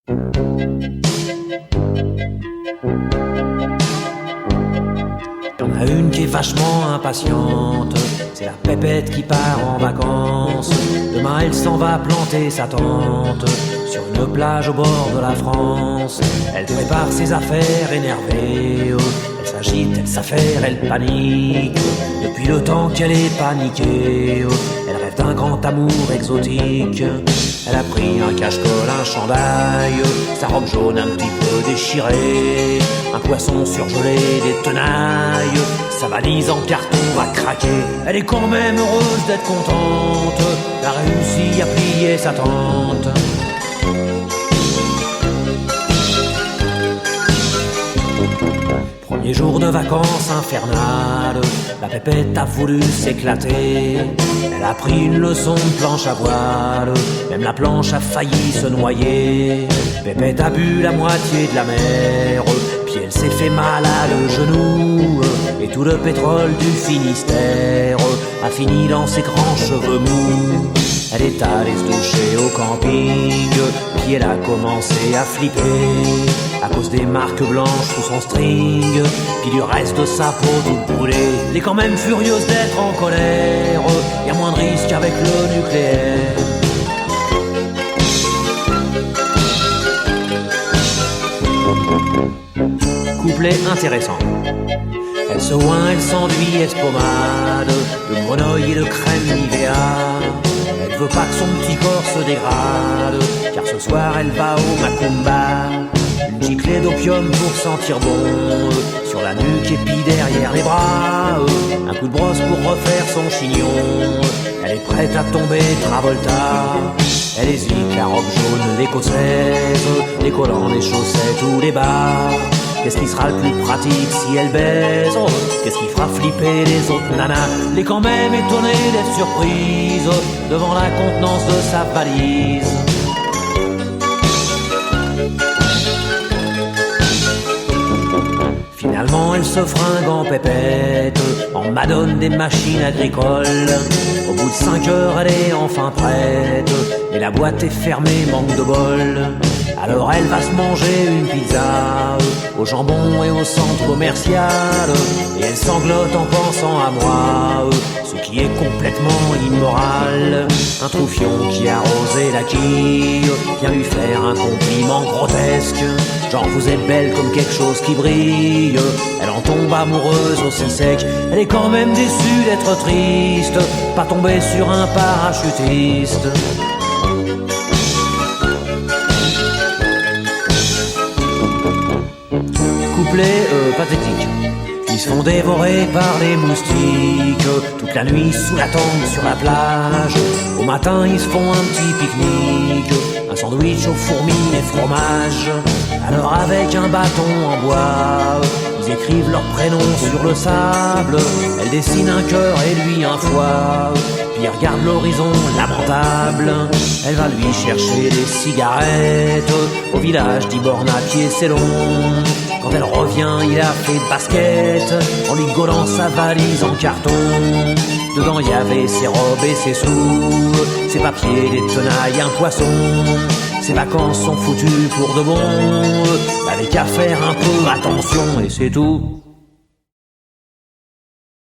Y'en a une qui est vachement impatiente, c'est la Pépette qui part en vacances. Demain elle s'en va planter sa tente sur une plage au bord de la France. Elle prépare ses affaires énervée, elle s'agite, elle s'affaire, elle panique. Depuis le temps qu'elle est paniquée, elle rêve d'un grand amour exotique. Elle a pris un cache-col, un chandail, sa robe jaune un petit peu déchirée, un poisson surgelé, des tenailles, sa valise en carton va craquer. Elle est quand même heureuse d'être contente, elle a réussi à plier sa tente. Premier jour de vacances infernales, la Pépette a voulu s'éclater. Elle a pris une leçon de planche à voile, même la planche a failli se noyer. Pépette a bu la moitié de la mer, puis elle s'est fait mal à le genou. Et tout le pétrole du Finistère a fini dans ses grands cheveux mous. Elle est allée se doucher au camping, puis elle a commencé à flipper à cause des marques blanches sous son string, puis du reste de sa peau toute brûlée. Elle est quand même furieuse d'être en colère, y a moins de risques avec le nucléaire. Couplet intéressant. Elle se oint, elle s'enduit, elle se pommade de Monoï et de crème Nivea. Elle veut pas que son petit corps se dégrade, car ce soir elle va au Macumba. Une giclée d'opium pour sentir bon sur la nuque et puis derrière les bras. Un coup de brosse pour refaire son chignon. Elle est prête à tomber Travolta. Elle hésite, la robe jaune l'écossaise, les collants, les chaussettes ou les bas. Qu'est-ce qui sera le plus pratique si elle baise? Qu'est-ce qui fera flipper les autres nanas? Elle est quand même étonnée d'être surprise devant la contenance de sa valise. Finalement elle se fringue en Pépette, en madone des machines agricoles. Au bout de 5 heures elle est enfin prête, mais la boîte est fermée, manque de bol. Alors elle va se manger une pizza au jambon et au centre commercial. Et elle sanglote en pensant à moi, ce qui est complètement immoral. Un troufion qui a arrosé la quille vient lui faire un compliment grotesque, genre vous êtes belle comme quelque chose qui brille. Elle en tombe amoureuse aussi sec. Elle est quand même déçue d'être triste, pas tomber sur un parachutiste. Couplet pathétique. Ils se font dévorer par les moustiques toute la nuit sous la tente sur la plage. Au matin ils se font un petit pique-nique, un sandwich aux fourmis et fromage. Alors avec un bâton en bois, ils écrivent leur prénom sur le sable. Elle dessine un cœur et lui un foie, puis elle regarde l'horizon lamentable. Elle va lui chercher des cigarettes au village d'Iborna, pied c'est long. Quand elle revient, il a fait basket en lui gaulant sa valise en carton. Dedans il y avait ses robes et ses sous, ses papiers, des tenailles, un poisson. Ses vacances sont foutues pour de bon, avec qu'à faire un peu attention et c'est tout.